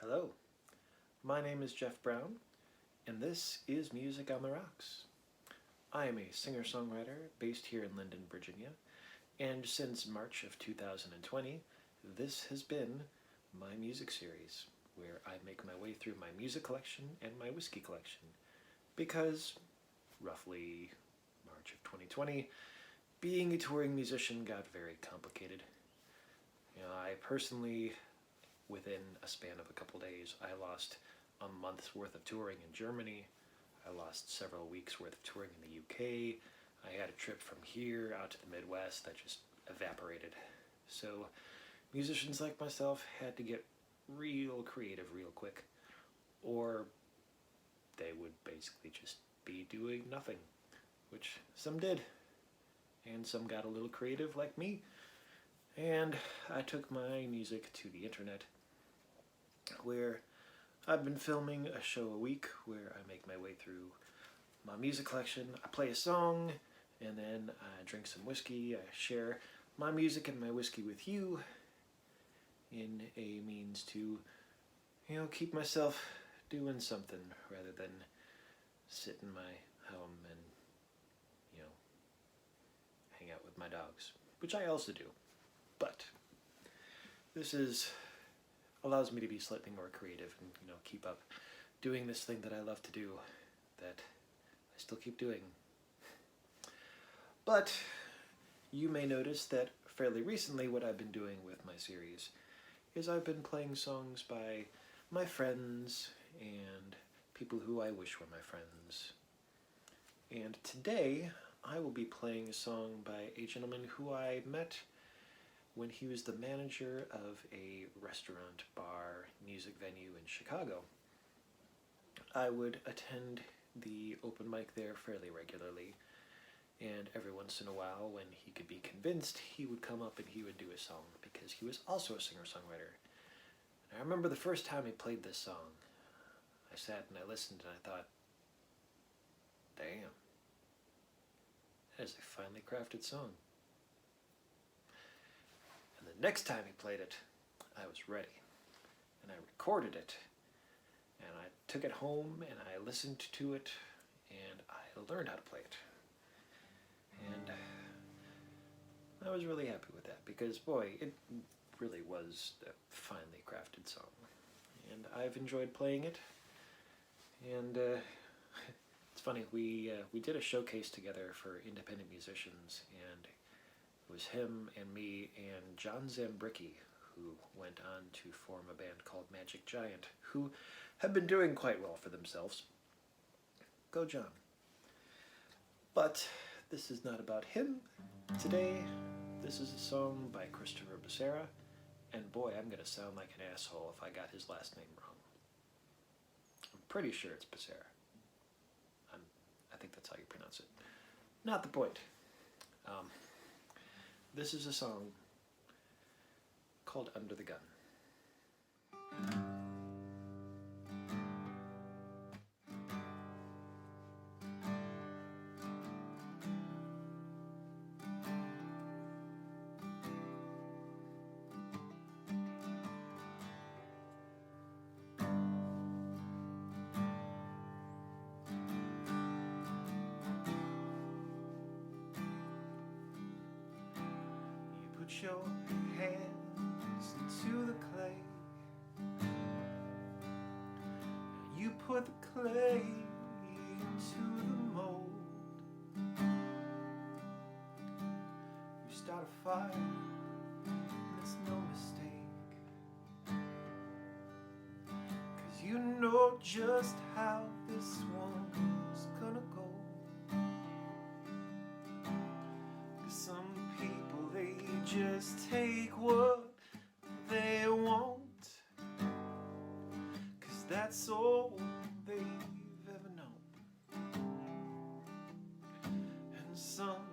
Hello, my name is Jeff Brown, and this is Music on the Rocks. I am a singer-songwriter based here in Linden, Virginia, and since March of 2020, this has been my music series, where I make my way through my music collection and my whiskey collection, because roughly March of 2020, being a touring musician got very complicated. I personally, within a span of a couple days, I lost a month's worth of touring in Germany. I lost several weeks worth of touring in the UK. I had a trip from here out to the Midwest that just evaporated. So musicians like myself had to get real creative real quick, or they would basically just be doing nothing, which some did, and some got a little creative like me. And I took my music to the internet, where I've been filming a show a week where I make my way through my music collection. I play a song, and then I drink some whiskey. I share my music and my whiskey with you in a means to, keep myself doing something rather than sit in my home and, hang out with my dogs, which I also do. But this allows me to be slightly more creative and keep up doing this thing that I love to do, that I still keep doing. But you may notice that fairly recently what I've been doing with my series is I've been playing songs by my friends and people who I wish were my friends. And today I will be playing a song by a gentleman who I met when he was the manager of a restaurant, bar, music venue in Chicago. I would attend the open mic there fairly regularly, and every once in a while, when he could be convinced, he would come up and he would do a song, because he was also a singer-songwriter. And I remember the first time he played this song, I sat and I listened and I thought, damn, that is a finely crafted song. And the next time he played it, I was ready, and I recorded it, and I took it home, and I listened to it, and I learned how to play it. And I was really happy with that, because boy, it really was a finely crafted song. And I've enjoyed playing it, and it's funny, we did a showcase together for independent musicians, and it was him and me and John Zambricki, who went on to form a band called Magic Giant, who have been doing quite well for themselves. Go John. But this is not about him. Today, this is a song by Christopher Becerra, and boy, I'm going to sound like an asshole if I got his last name wrong. I'm pretty sure it's Becerra. I think that's how you pronounce it. Not the point. This is a song called Under the Gun. Put your hands into the clay. You put the clay into the mold. You start a fire, and it's no mistake, 'cause you know just how this one's gonna go. Some people, they just take what they want, 'cause that's all they've ever known. And some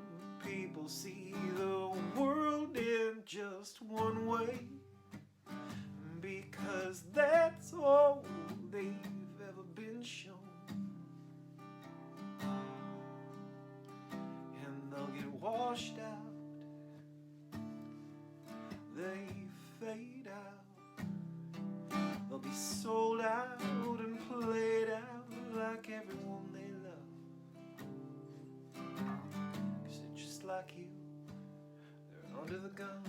people see the world in just one way, because that's all they've ever been shown. And they'll get washed out, they fade out, they'll be so out and played out like everyone they love. 'Cause they're just like you, they're under the gun.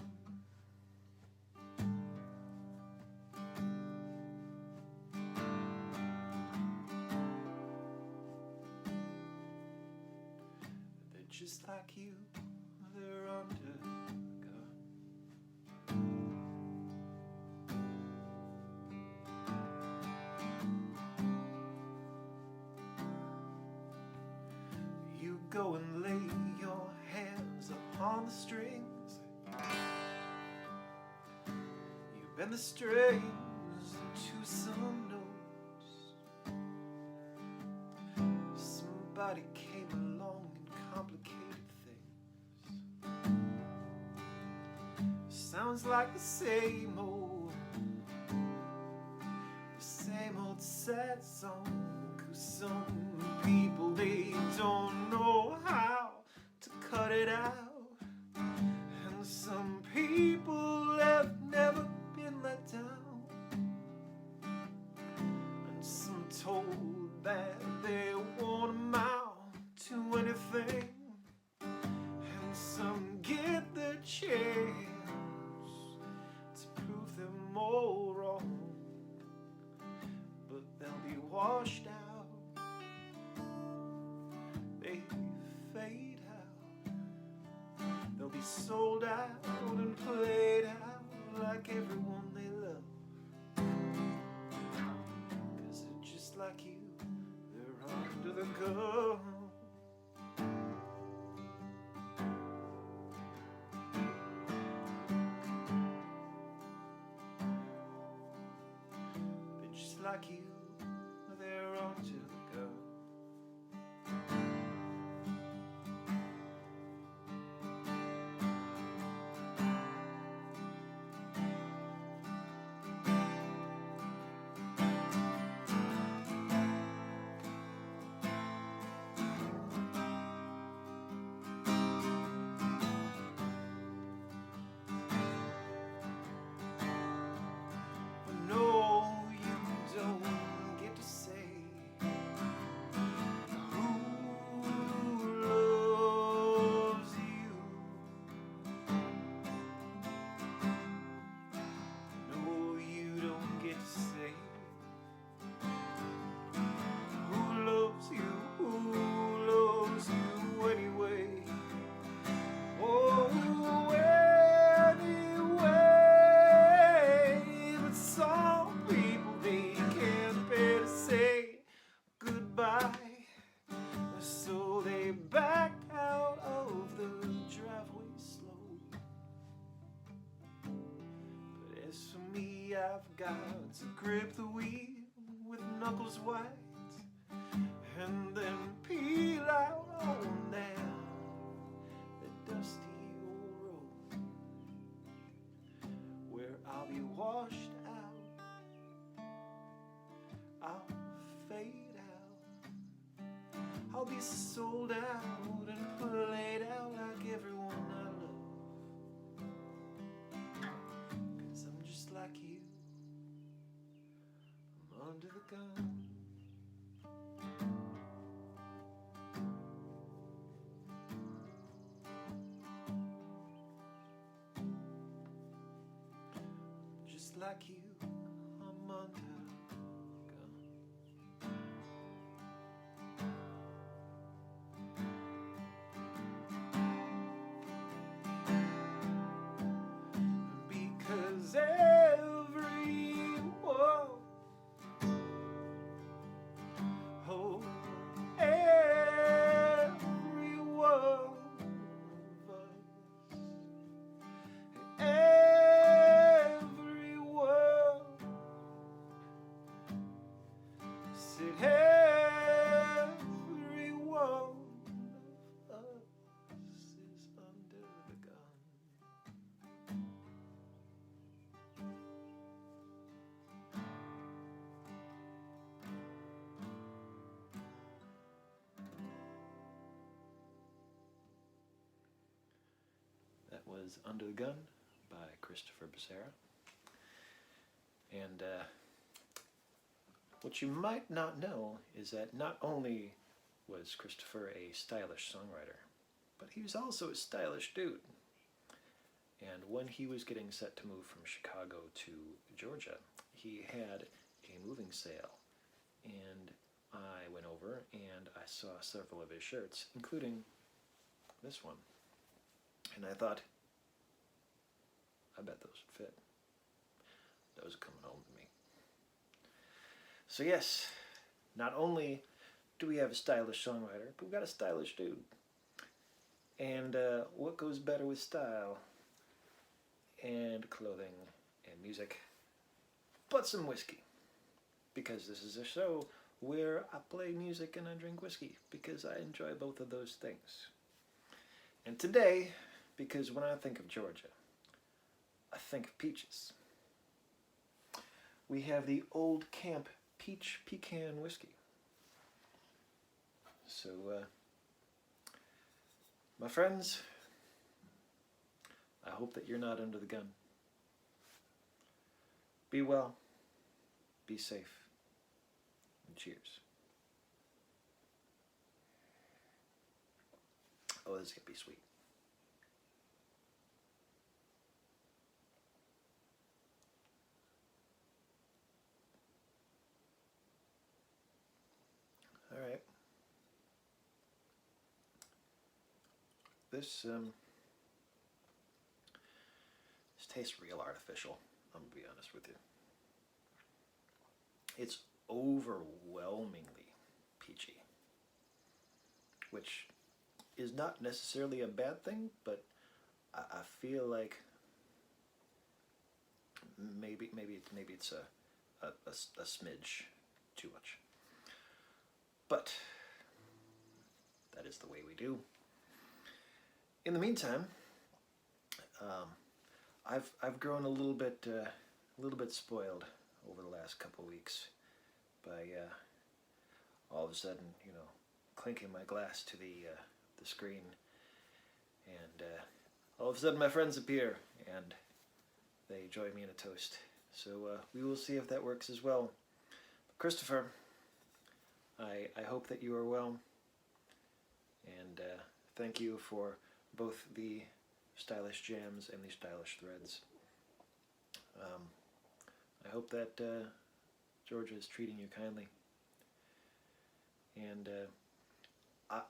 They're just like you, they're under the gun. You go and lay your hands upon the strings. You bend the strings into some notes. Somebody came along and complicated things. Sounds like the same old sad song. 'Cause some people, they don't know how to cut it out. And some people have never been let down. And some told that they won't amount to anything. And some get the chance to prove them all wrong. But they'll be washed out. They fade out. They'll be sold out and played out like everyone they love. 'Cause they're just like you, they're under the gun. They're just like you, they're under the gun. No, you don't get to say who loves you. No, you don't get to say who loves you anyway. Oh, anyway. But some people, they can't bear to say goodbye. So they back out of the driveway slow. But as for me, I've got to grip the wheel with knuckles white. And then peel out on down the dusty old road, where I'll be washed out, I'll fade out, I'll be sold out and played out like everyone I love. 'Cause I'm just like you, I'm under the gun. Just like you, I'm under the gun. Because everyone, oh, every one of us, said every one of us is under the gun. That was Under the Gun by Christopher Becerra. And What you might not know is that not only was Christopher a stylish songwriter, but he was also a stylish dude. And when he was getting set to move from Chicago to Georgia, he had a moving sale. And I went over and I saw several of his shirts, including this one. And I thought, I bet those would fit. Those are coming home to me. So yes, not only do we have a stylish songwriter, but we've got a stylish dude. And what goes better with style and clothing and music but some whiskey? Because this is a show where I play music and I drink whiskey, because I enjoy both of those things. And today, because when I think of Georgia, I think of peaches. We have the Old Camp Peach Pecan whiskey. So, my friends, I hope that you're not under the gun. Be well, be safe, and cheers. Oh, this is going to be sweet. All right. This tastes real artificial, I'm going to be honest with you. It's overwhelmingly peachy, which is not necessarily a bad thing, but I feel like maybe it's a smidge too much. But that is the way we do. In the meantime, I've grown a little bit spoiled over the last couple weeks by all of a sudden, clinking my glass to the screen, and all of a sudden my friends appear and they join me in a toast. So we will see if that works as well. Christopher, I hope that you are well, and thank you for both the stylish jams and the stylish threads. I hope that Georgia is treating you kindly. And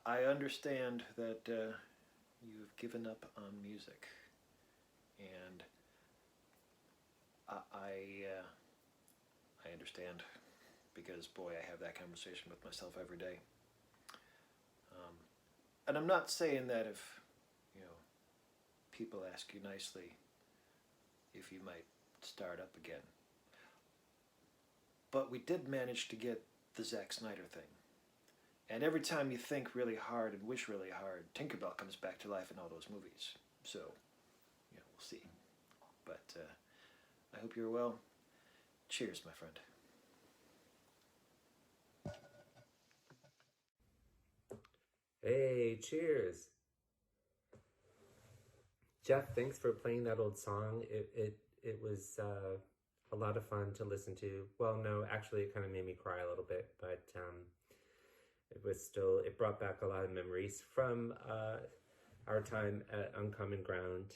I understand that you've given up on music. And I understand, because boy, I have that conversation with myself every day. And I'm not saying that if people ask you nicely if you might start up again. But we did manage to get the Zack Snyder thing. And every time you think really hard and wish really hard, Tinkerbell comes back to life in all those movies. So, we'll see. But I hope you're well. Cheers, my friend. Hey, cheers. Jeff, thanks for playing that old song. It was a lot of fun to listen to. Well, no, actually it kind of made me cry a little bit, but it brought back a lot of memories from our time at Uncommon Ground.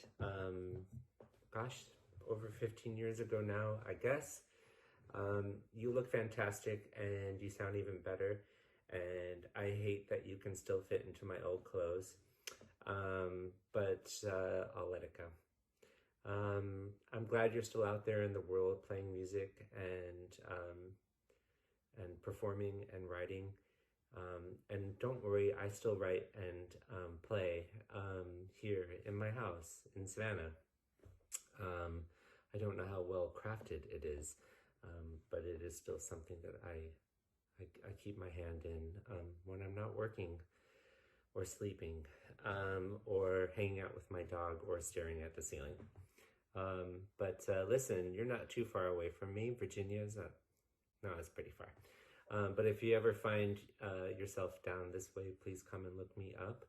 Gosh, over 15 years ago now, I guess. You look fantastic and you sound even better. And I hate that you can still fit into my old clothes. But I'll let it go. I'm glad you're still out there in the world playing music and performing and writing. And don't worry, I still write and play here in my house in Savannah. I don't know how well crafted it is, but it is still something that I keep my hand in when I'm not working or sleeping or hanging out with my dog or staring at the ceiling. But listen, you're not too far away from me. Virginia is not, no, it's pretty far. But if you ever find yourself down this way, please come and look me up.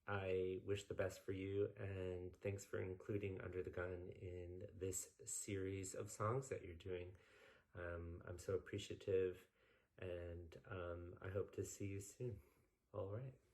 I wish the best for you, and thanks for including Under the Gun in this series of songs that you're doing. I'm so appreciative, and I hope to see you soon. All right.